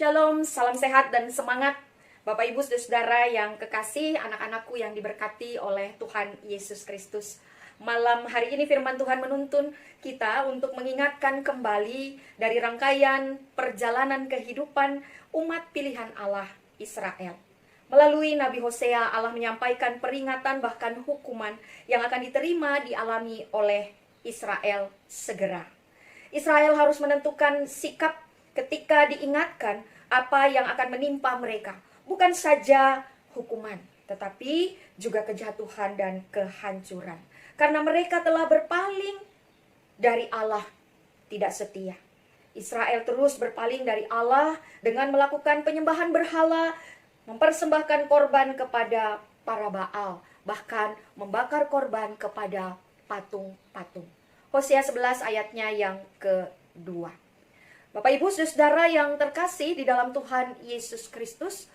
Shalom, salam sehat dan semangat Bapak Ibu Saudara yang kekasih, anak-anakku yang diberkati oleh Tuhan Yesus Kristus. Malam hari ini firman Tuhan menuntun kita untuk mengingatkan kembali dari rangkaian perjalanan kehidupan umat pilihan Allah Israel. Melalui Nabi Hosea, Allah menyampaikan peringatan bahkan hukuman yang akan diterima dialami oleh Israel segera. Israel harus menentukan sikap ketika diingatkan apa yang akan menimpa mereka. Bukan saja hukuman, tetapi juga kejatuhan dan kehancuran. Karena mereka telah berpaling dari Allah tidak setia. Israel terus berpaling dari Allah dengan melakukan penyembahan berhala, mempersembahkan korban kepada para Baal, bahkan membakar korban kepada patung-patung. Hosea 11 ayatnya yang kedua. Bapak Ibu Saudara yang terkasih di dalam Tuhan Yesus Kristus,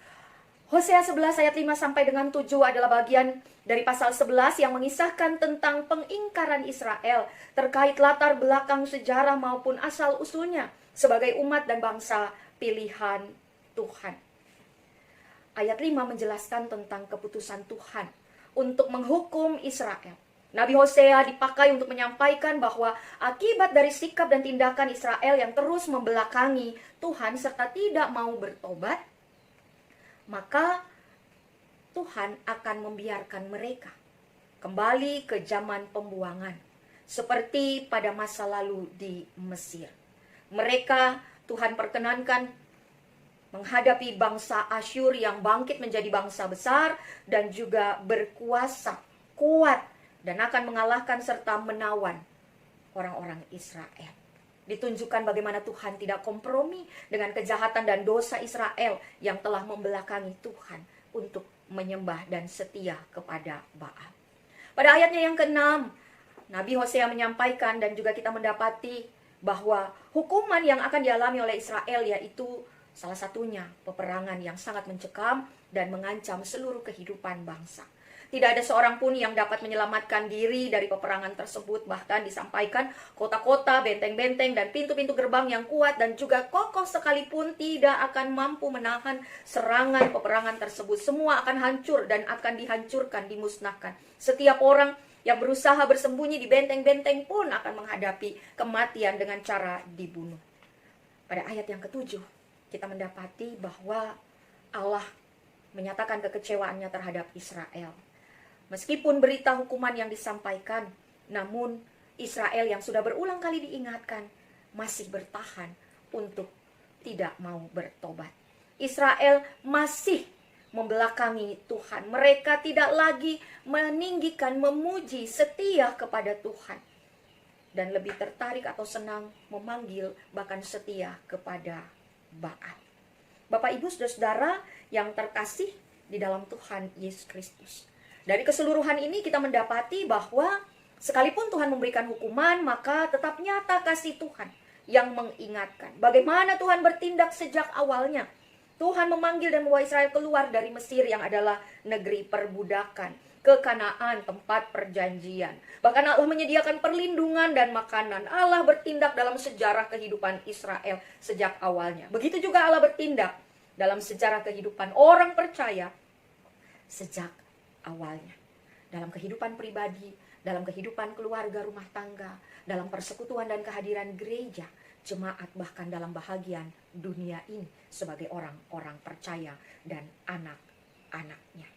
Hosea 11 ayat 5 sampai dengan 7 adalah bagian dari pasal 11 yang mengisahkan tentang pengingkaran Israel terkait latar belakang sejarah maupun asal usulnya sebagai umat dan bangsa pilihan Tuhan. Ayat 5 menjelaskan tentang keputusan Tuhan untuk menghukum Israel. Nabi Hosea dipakai untuk menyampaikan bahwa akibat dari sikap dan tindakan Israel yang terus membelakangi Tuhan serta tidak mau bertobat, maka Tuhan akan membiarkan mereka kembali ke zaman pembuangan seperti pada masa lalu di Mesir. Mereka Tuhan perkenankan menghadapi bangsa Asyur yang bangkit menjadi bangsa besar dan juga berkuasa kuat dan akan mengalahkan serta menawan orang-orang Israel. Ditunjukkan bagaimana Tuhan tidak kompromi dengan kejahatan dan dosa Israel yang telah membelakangi Tuhan untuk menyembah dan setia kepada Baal. Pada ayatnya yang ke-6, Nabi Hosea menyampaikan dan juga kita mendapati bahwa hukuman yang akan dialami oleh Israel yaitu salah satunya peperangan yang sangat mencekam dan mengancam seluruh kehidupan bangsa. Tidak ada seorang pun yang dapat menyelamatkan diri dari peperangan tersebut. Bahkan disampaikan kota-kota, benteng-benteng, dan pintu-pintu gerbang yang kuat dan juga kokoh sekalipun tidak akan mampu menahan serangan peperangan tersebut. Semua akan hancur dan akan dihancurkan, dimusnahkan. Setiap orang yang berusaha bersembunyi di benteng-benteng pun akan menghadapi kematian dengan cara dibunuh. Pada ayat yang ke-7, kita mendapati bahwa Allah menyatakan kekecewaannya terhadap Israel. Meskipun berita hukuman yang disampaikan, namun Israel yang sudah berulang kali diingatkan masih bertahan untuk tidak mau bertobat. Israel masih membelakangi Tuhan. Mereka tidak lagi meninggikan, memuji, setia kepada Tuhan. Dan lebih tertarik atau senang memanggil bahkan setia kepada Baal. Bapak Ibu Saudara yang terkasih di dalam Tuhan Yesus Kristus. Dari keseluruhan ini kita mendapati bahwa sekalipun Tuhan memberikan hukuman, maka tetap nyata kasih Tuhan yang mengingatkan. Bagaimana Tuhan bertindak sejak awalnya. Tuhan memanggil dan membawa Israel keluar dari Mesir yang adalah negeri perbudakan ke Kanaan, tempat perjanjian. Bahkan Allah menyediakan perlindungan dan makanan. Allah bertindak dalam sejarah kehidupan Israel sejak awalnya. Begitu juga Allah bertindak dalam sejarah kehidupan orang percaya sejak awalnya. Dalam kehidupan pribadi, dalam kehidupan keluarga rumah tangga, dalam persekutuan dan kehadiran gereja, jemaat, bahkan dalam bahagian dunia ini sebagai orang-orang percaya dan anak-anaknya.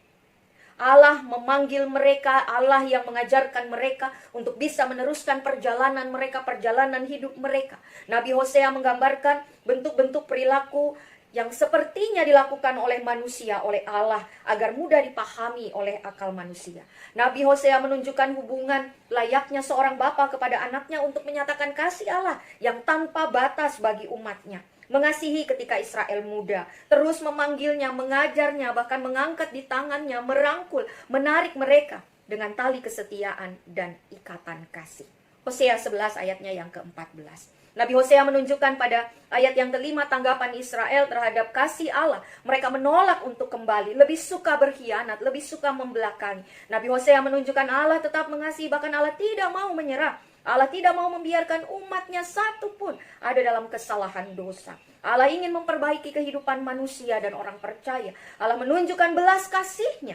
Allah memanggil mereka, Allah yang mengajarkan mereka untuk bisa meneruskan perjalanan mereka, perjalanan hidup mereka. Nabi Hosea menggambarkan bentuk-bentuk perilaku yang sepertinya dilakukan oleh manusia, oleh Allah, agar mudah dipahami oleh akal manusia. Nabi Hosea menunjukkan hubungan layaknya seorang bapa kepada anaknya untuk menyatakan kasih Allah yang tanpa batas bagi umatnya. Mengasihi ketika Israel muda, terus memanggilnya, mengajarnya, bahkan mengangkat di tangannya, merangkul, menarik mereka dengan tali kesetiaan dan ikatan kasih. Hosea 11 ayatnya yang ke-14. Nabi Hosea menunjukkan pada ayat yang kelima tanggapan Israel terhadap kasih Allah. Mereka menolak untuk kembali, lebih suka berkhianat, lebih suka membelakangi. Nabi Hosea menunjukkan Allah tetap mengasihi, bahkan Allah tidak mau menyerah. Allah tidak mau membiarkan umatnya satu pun ada dalam kesalahan dosa. Allah ingin memperbaiki kehidupan manusia dan orang percaya. Allah menunjukkan belas kasih-Nya.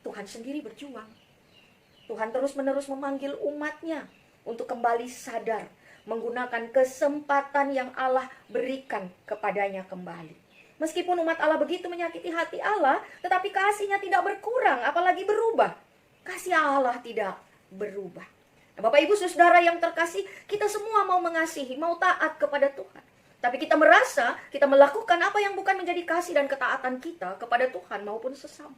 Tuhan sendiri berjuang. Tuhan terus-menerus memanggil umatnya untuk kembali sadar, menggunakan kesempatan yang Allah berikan kepadanya kembali. Meskipun umat Allah begitu menyakiti hati Allah, tetapi kasih-Nya tidak berkurang, apalagi berubah. Kasih Allah tidak berubah. Nah, Bapak Ibu Saudara yang terkasih, kita semua mau mengasihi, mau taat kepada Tuhan. Tapi kita merasa kita melakukan apa yang bukan menjadi kasih dan ketaatan kita kepada Tuhan maupun sesama.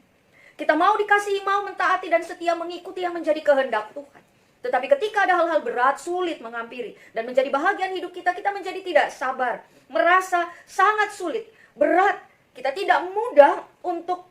Kita mau dikasihi, mau mentaati dan setia mengikuti yang menjadi kehendak Tuhan. Tetapi ketika ada hal-hal berat, sulit menghampiri dan menjadi bahagian hidup kita, kita menjadi tidak sabar, merasa sangat sulit, berat. Kita tidak mudah untuk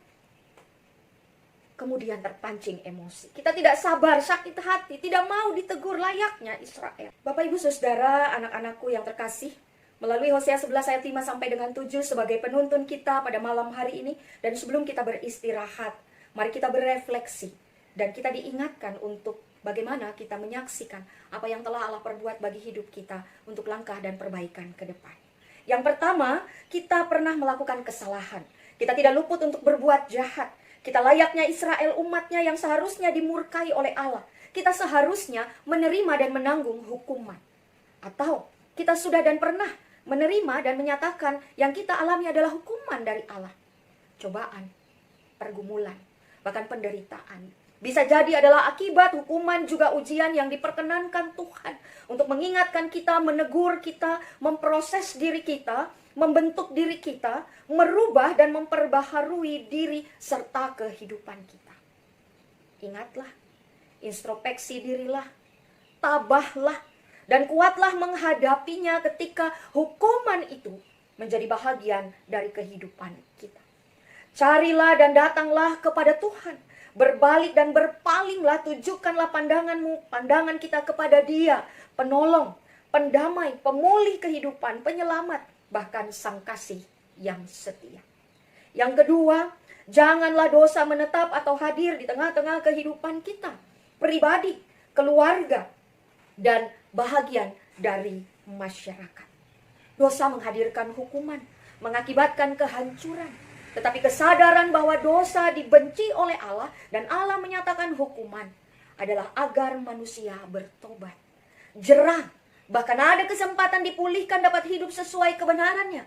kemudian terpancing emosi. Kita tidak sabar, sakit hati, tidak mau ditegur layaknya Israel. Bapak Ibu Saudara, anak-anakku yang terkasih, melalui Hosea 11 ayat 5 sampai dengan 7 sebagai penuntun kita pada malam hari ini, dan sebelum kita beristirahat, mari kita berefleksi dan kita diingatkan untuk bagaimana kita menyaksikan apa yang telah Allah perbuat bagi hidup kita untuk langkah dan perbaikan ke depan. Yang pertama, kita pernah melakukan kesalahan. Kita tidak luput untuk berbuat jahat. Kita layaknya Israel, umatnya yang seharusnya dimurkai oleh Allah. Kita seharusnya menerima dan menanggung hukuman. Atau kita sudah dan pernah menerima dan menyatakan yang kita alami adalah hukuman dari Allah. Cobaan, pergumulan, bahkan penderitaan. Bisa jadi adalah akibat hukuman juga ujian yang diperkenankan Tuhan untuk mengingatkan kita, menegur kita, memproses diri kita, membentuk diri kita, merubah dan memperbaharui diri serta kehidupan kita. Ingatlah, introspeksi dirilah, tabahlah, dan kuatlah menghadapinya ketika hukuman itu menjadi bahagian dari kehidupan kita. Carilah dan datanglah kepada Tuhan. Berbalik dan berpalinglah, tunjukkanlah pandangan kita kepada Dia, penolong, pendamai, pemulih kehidupan, penyelamat, bahkan sang kasih yang setia. Yang kedua, janganlah dosa menetap atau hadir di tengah-tengah kehidupan kita, pribadi, keluarga, dan bahagian dari masyarakat. Dosa menghadirkan hukuman, mengakibatkan kehancuran. Tetapi kesadaran bahwa dosa dibenci oleh Allah dan Allah menyatakan hukuman adalah agar manusia bertobat, jerah, bahkan ada kesempatan dipulihkan dapat hidup sesuai kebenarannya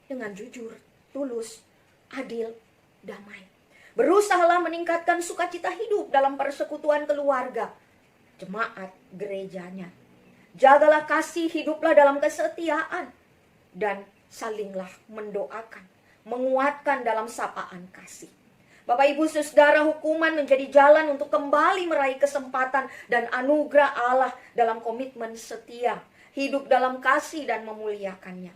dengan jujur, tulus, adil, damai. Berusahalah meningkatkan sukacita hidup dalam persekutuan keluarga, jemaat gerejanya. Jagalah kasih, hiduplah dalam kesetiaan, dan salinglah mendoakan, menguatkan dalam sapaan kasih. Bapak Ibu Saudara, hukuman menjadi jalan untuk kembali meraih kesempatan dan anugerah Allah dalam komitmen setia, hidup dalam kasih dan memuliakannya.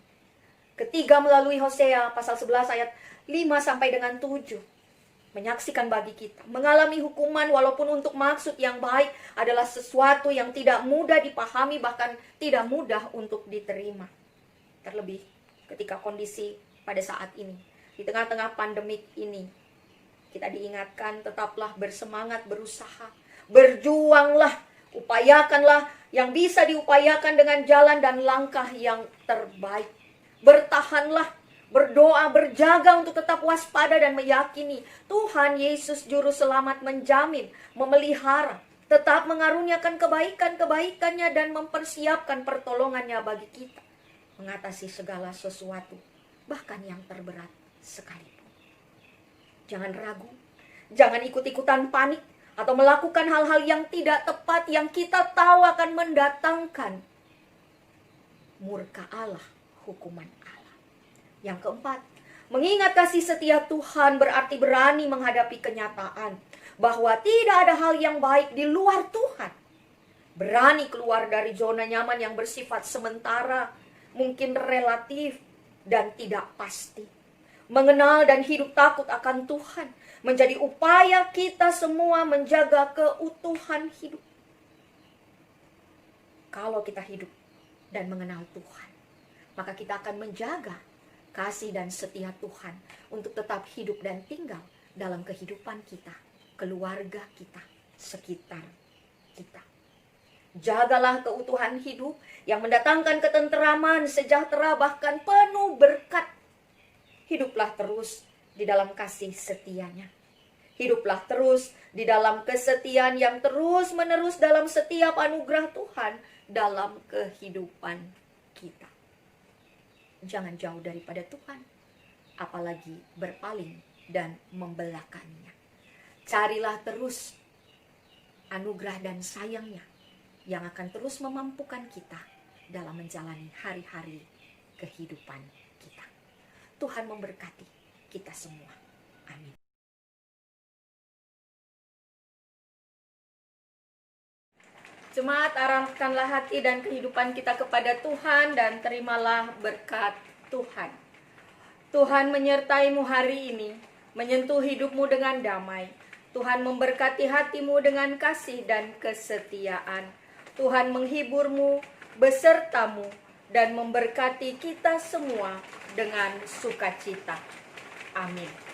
Ketiga, melalui Hosea pasal 11 ayat 5 sampai dengan 7. Menyaksikan bagi kita, mengalami hukuman walaupun untuk maksud yang baik adalah sesuatu yang tidak mudah dipahami, bahkan tidak mudah untuk diterima. Terlebih ketika kondisi pada saat ini, di tengah-tengah pandemik ini, kita diingatkan tetaplah bersemangat, berusaha, berjuanglah, upayakanlah yang bisa diupayakan dengan jalan dan langkah yang terbaik. Bertahanlah, berdoa, berjaga untuk tetap waspada dan meyakini Tuhan Yesus Juru Selamat menjamin, memelihara, tetap mengaruniakan kebaikan-kebaikannya dan mempersiapkan pertolongannya bagi kita mengatasi segala sesuatu, bahkan yang terberat sekalipun. Jangan ragu, jangan ikut-ikutan panik atau melakukan hal-hal yang tidak tepat yang kita tahu akan mendatangkan murka Allah, hukuman Allah. Yang keempat, mengingat kasih setia Tuhan berarti berani menghadapi kenyataan bahwa tidak ada hal yang baik di luar Tuhan. Berani keluar dari zona nyaman yang bersifat sementara, mungkin relatif, dan tidak pasti. Mengenal dan hidup takut akan Tuhan menjadi upaya kita semua menjaga keutuhan hidup. Kalau kita hidup dan mengenal Tuhan, maka kita akan menjaga kasih dan setia Tuhan untuk tetap hidup dan tinggal dalam kehidupan kita, keluarga kita, sekitar kita. Jagalah keutuhan hidup yang mendatangkan ketenteraman, sejahtera, bahkan penuh berkat. Hiduplah terus di dalam kasih setianya. Hiduplah terus di dalam kesetiaan yang terus-menerus dalam setiap anugerah Tuhan dalam kehidupan kita. Jangan jauh daripada Tuhan, apalagi berpaling dan membelakannya. Carilah terus anugerah dan sayangnya yang akan terus memampukan kita dalam menjalani hari-hari kehidupan kita. Tuhan memberkati kita semua. Amin. Jemaat, arahkanlah hati dan kehidupan kita kepada Tuhan dan terimalah berkat Tuhan. Tuhan menyertaimu hari ini, menyentuh hidupmu dengan damai. Tuhan memberkati hatimu dengan kasih dan kesetiaan. Tuhan menghiburmu, besertamu, dan memberkati kita semua dengan sukacita. Amin.